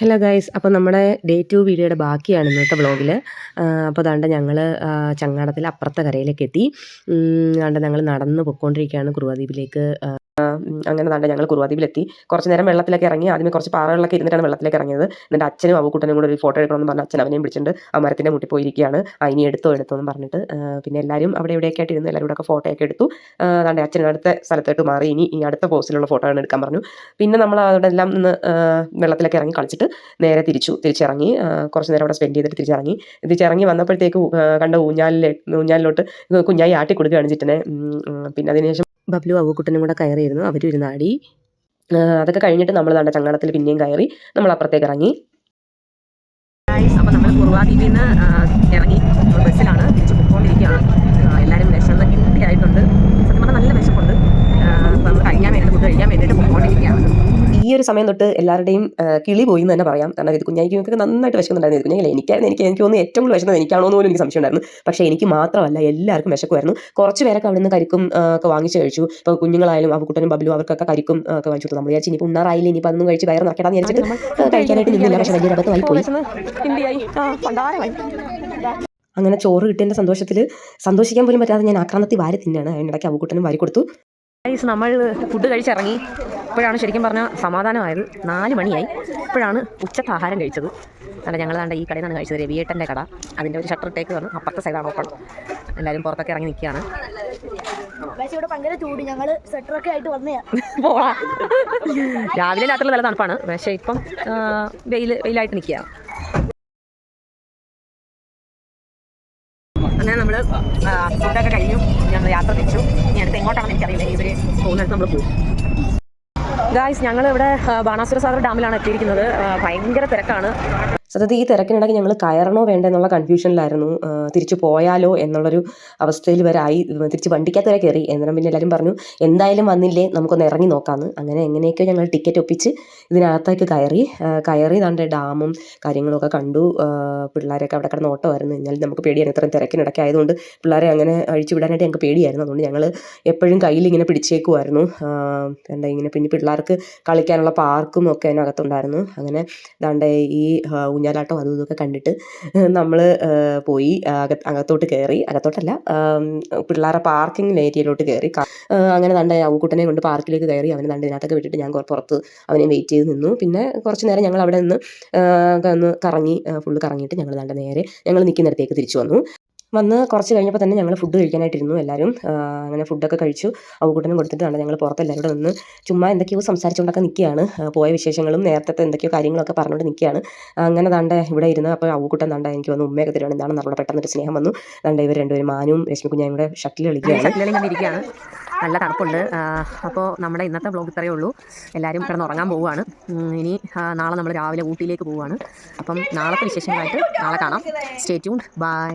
Hello guys, അപ്പോൾ നമ്മുടെ day 2 വീഡിയോയുടെ ബാക്കിയാണ് ഇന്നത്തെ വ്ളോഗിൽ. അപ്പോൾ ദാണ്ട ഞങ്ങൾ ചങ്ങാടത്തിൽ അപ്പുറത്തെ കരയിലേക്ക് എത്തി. ദാണ്ട ഞങ്ങൾ നടന്ന് പൊയ്ക്കൊണ്ടിരിക്കുകയാണ് കുറുവാദ്വീപിലേക്ക്. അങ്ങനെ ദാണ്ട ഞങ്ങൾ കുറുവാദ്വീപിലെത്തി. കുറച്ച് നേരം വെള്ളത്തിലേക്ക് ഇറങ്ങി. ആദ്യമേ കുറച്ച് പാറകളിലൊക്കെ ഇരുന്നിട്ടാണ് വെള്ളത്തിലേക്ക് ഇറങ്ങിയത്. എന്നിട്ട് അച്ഛനും അവക്കൂട്ടനും കൂടെ ഒരു ഫോട്ടോ എടുക്കണമെന്ന് പറഞ്ഞ് അച്ഛൻ അവനെയും പിടിച്ചിട്ടുണ്ട് ആ മരത്തിൻ്റെ മുട്ടിൽ പോയിരിക്കുകയാണ്. ഇനി എടുത്തോ എന്ന് പറഞ്ഞിട്ട് പിന്നെ എല്ലാവരും അവിടെ എവിടെയൊക്കെ ആയിട്ട് ഇരുന്ന് എല്ലാവരും ഒക്കെ ഫോട്ടോ ഒക്കെ എടുത്തു. ദാണ്ട അച്ഛൻ അടുത്ത സ്ഥലത്തോട്ട് മാറി. ഇനി അടുത്ത പോസ്റ്റിലുള്ള ഫോട്ടോ ആണ് എടുക്കാൻ പറഞ്ഞു. പിന്നെ നമ്മൾ അവിടെ എല്ലാം നിന്ന് വെള്ളത്തിലേക്ക് ഇറങ്ങി കളിച്ചിട്ട് നേരെ തിരിച്ചിറങ്ങി. കുറച്ച് നേരം അവിടെ സ്പെൻഡ് ചെയ്തിട്ട് തിരിച്ചിറങ്ങി വന്നപ്പോഴത്തേക്ക് കണ്ട ഊഞ്ഞാലിലോട്ട് കുഞ്ഞായി ആട്ടി കൊടുക്കുകയാണ് ചിറ്റനെ. പിന്നെ അതിനുശേഷം ബബ്ലു അവക്കുട്ടനും കൂടെ കയറിയിരുന്നു. അവരും ഇരുന്നാടി. അതൊക്കെ കഴിഞ്ഞിട്ട് നമ്മൾ ദാണ്ട ചങ്ങാടത്തിൽ പിന്നെയും കയറി നമ്മൾ അപ്പുറത്തേക്ക് ഇറങ്ങി. അപ്പോൾ നമ്മൾ കുറുവാദ്വീപിൽ നിന്ന് ഇറങ്ങി ബസ്സിലാണ് തിരിച്ച് പൊയ്ക്കൊണ്ടിരിക്കുകയാണ്. എല്ലാവരും വിശന്ന് കിട്ടിയായിട്ടുണ്ട്. സത്യം പറഞ്ഞാൽ നല്ല വിശപ്പുണ്ട്. അപ്പോൾ നമ്മൾ ഫുഡ് കഴിക്കാൻ വേണ്ടിയിട്ട് പൊയ്ക്കൊണ്ടിരിക്കുകയാണ്. ഈ ഒരു സമയം തൊട്ട് എല്ലാവരുടെയും കിളി പോയി എന്ന് തന്നെ പറയാം. കാരണം ഇത് കുഞ്ഞായിക്കൊക്കെ നന്നായിട്ട് വിശക്കുന്നുണ്ടായിരുന്നു. കുഞ്ഞായില്ല എനിക്ക് തോന്നുന്നു ഏറ്റവും കൂടുതൽ വിശക്കുന്നത് എനിക്കാണോ എന്ന് പോലും എനിക്ക് സംശയം ഉണ്ടായിരുന്നു. പക്ഷേ എനിക്ക് മാത്രമല്ല, എല്ലാവർക്കും വിശക്കുമായിരുന്നു. കുറച്ച് പേരൊക്കെ അവിടെ നിന്ന് കരിക്കും ഒക്കെ വാങ്ങിച്ച് കഴിച്ചു. ഇപ്പോൾ കുഞ്ഞുങ്ങളായാലും അവക്കുട്ടനും ബബ്ലു അവർക്കൊക്കെ കരിക്കും ഒക്കെ വാങ്ങിച്ചു കൊടുത്തു. നമ്മൾ വിചാരിച്ചു ഇനിയിപ്പോൾ ഉണ്ണാറായില്ല, ഇനിയിപ്പോൾ അതൊന്നും കഴിച്ച് വയറ് നിറയ്ക്കണമെന്ന് വിചാരിച്ചിട്ട് കഴിക്കാനായിട്ട് നിന്നില്ല. പക്ഷേ വലിയ അബദ്ധമായി പോയി. അങ്ങനെ ചോറ് കിട്ടിയതിൻ്റെ സന്തോഷിക്കാൻ പോലും പറ്റാതെ ഞാൻ ആക്രാന്തത്തിൽ വാരി തിന്നാണ്. അതിനിടയ്ക്ക് അവക്കുട്ടനും വാരി കൊടുത്തു. നമ്മൾ ഫുഡ് കഴിച്ചിറങ്ങി. ഇപ്പോഴാണ് ശരിക്കും പറഞ്ഞാൽ സമാധാനമായത്. 4 മണിയായി. ഇപ്പോഴാണ് ഉച്ചത്തെ ആഹാരം കഴിച്ചത്. അല്ല, ഞങ്ങൾ ഈ കടയിൽ നിന്നാണ് കഴിച്ചത്. രവിയേട്ടൻ്റെ കട. അതിൻ്റെ ഒരു ഷട്ടർ ഇട്ടേക്ക് വന്നു. അപ്പുറത്തെ സൈഡാണ് ഓപ്പൺ. എല്ലാവരും പുറത്തൊക്കെ ഇറങ്ങി നിൽക്കുകയാണ്. രാവിലെ രാത്രി നല്ല തണുപ്പാണ്. പക്ഷേ ഇപ്പം വെയിലായിട്ട് നിൽക്കുകയാണ്. അങ്ങനെ നമ്മൾ ഫുഡൊക്കെ കഴിഞ്ഞു. ഞങ്ങൾ യാത്ര തിരിച്ചു. ഇനി അടുത്ത് എങ്ങോട്ടാണെന്ന് എനിക്കറിയില്ല. ഇവർ പോകുന്നിടത്ത് നമ്മൾ പോകും. ഗായ്സ്, ഞങ്ങളിവിടെ ബാണാസുര സാഗർ ഡാമിലാണ് എത്തിയിരിക്കുന്നത്. ഭയങ്കര തിരക്കാണ്. സത്യത്തിൽ ഈ തിരക്കിനിടയ്ക്ക് ഞങ്ങൾ കയറണോ വേണ്ടോ എന്നുള്ള കൺഫ്യൂഷനിലായിരുന്നു. തിരിച്ചു പോയാലോ എന്നുള്ളൊരു അവസ്ഥയിൽ വരായി. തിരിച്ച് വണ്ടിക്കകത്ത് വരെ കയറി. എന്നാലും പിന്നെ എല്ലാവരും പറഞ്ഞു എന്തായാലും വന്നില്ലേ നമുക്കൊന്ന് ഇറങ്ങി നോക്കാമെന്ന്. അങ്ങനെ എങ്ങനെയൊക്കെയോ ഞങ്ങൾ ടിക്കറ്റ് ഒപ്പിച്ച് ഇതിനകത്തേക്ക് കയറി ദാണ്ട് ഡാമും കാര്യങ്ങളൊക്കെ കണ്ടു. പിള്ളേരൊക്കെ അവിടെ കിടന്ന് ഓട്ടമായിരുന്നു. എന്നാലും നമുക്ക് പേടിയായിരുന്നു. ഇത്രയും തിരക്കിനിടയ്ക്ക് ആയതുകൊണ്ട് പിള്ളേരെ അങ്ങനെ അഴിച്ചു വിടാനായിട്ട് ഞങ്ങൾക്ക് പേടിയായിരുന്നു. അതുകൊണ്ട് ഞങ്ങൾ എപ്പോഴും കയ്യിൽ ഇങ്ങനെ പിടിച്ചേക്കുമായിരുന്നു. ഇങ്ങനെ പിന്നെ പിള്ളേർക്ക് കളിക്കാനുള്ള പാർക്കും ഒക്കെ അതിനകത്തുണ്ടായിരുന്നു. അങ്ങനെ ദാണ്ട് ഈ ഊഞ്ഞാലാട്ടം അതും ഇതൊക്കെ കണ്ടിട്ട് നമ്മൾ പോയി അകത്തോട്ട് കയറി. അകത്തോട്ടല്ല, പിള്ളേരുടെ പാർക്കിംഗ് ഏരിയയിലോട്ട് കയറി. അങ്ങനെ ദാണ്ട് അവക്കുട്ടനെ കൊണ്ട് പാർക്കിലേക്ക് കയറി. അവനെ ദാണ്ട് ഇതിനകത്തൊക്കെ വിട്ടിട്ട് ഞാൻ പുറത്ത് അവനെ വെയിറ്റ് ചെയ്ത് നിന്നു. പിന്നെ കുറച്ച് നേരം ഞങ്ങൾ അവിടെ നിന്ന് ഫുള്ള് കറങ്ങിയിട്ട് ഞങ്ങൾ ദാണ്ട് നേരെ ഞങ്ങൾ നിൽക്കുന്നിടത്തേക്ക് തിരിച്ചു വന്ന് കുറച്ച് കഴിഞ്ഞപ്പോൾ തന്നെ ഞങ്ങൾ ഫുഡ് കഴിക്കാനായിട്ടിരുന്നു എല്ലാവരും. അങ്ങനെ ഫുഡൊക്കെ കഴിച്ചു. അവക്കൂട്ടനും കൊടുത്തിട്ടാണ് ഞങ്ങൾ പുറത്ത് എല്ലാവരും കൂടെ നിന്ന് ചുമ്മാ എന്തൊക്കെയോ സംസാരിച്ചുകൊണ്ടൊക്കെ നിൽക്കുകയാണ്. പോയ വിശേഷങ്ങളും നേരത്തെ എന്തൊക്കെയോ കാര്യങ്ങളൊക്കെ പറഞ്ഞുകൊണ്ട് നിൽക്കുകയാണ്. അങ്ങനെ ദാണ്ട ഇവിടെ ഇരുന്ന് അപ്പോൾ അവക്കൂട്ടൻ ദാണ്ട എനിക്ക് വന്ന് ഉമ്മയൊക്കെ തരുവാണ്. എന്താണെന്ന് അറിയില്ല, പെട്ടെന്നൊരു സ്നേഹം വന്നു. ദാണ്ട ഇവർ രണ്ടുപേരും മാനും രശ്മി കുഞ്ഞായും കൂടെ ഷട്ടിൽ കളിക്കുകയാണ്. നല്ല തണുപ്പുണ്ട്. അപ്പോൾ നമ്മുടെ ഇന്നത്തെ വ്ലോഗ് ഇത്രയേ ഉള്ളൂ. എല്ലാവരും കിടന്നുറങ്ങാൻ പോവുകയാണ്. ഇനി നാളെ നമ്മൾ രാവിലെ ഊട്ടിയിലേക്ക് പോവുകയാണ്. അപ്പം നാളത്തെ വിശേഷങ്ങളായിട്ട് നാളെ കാണാം. Stay tuned. ബൈ.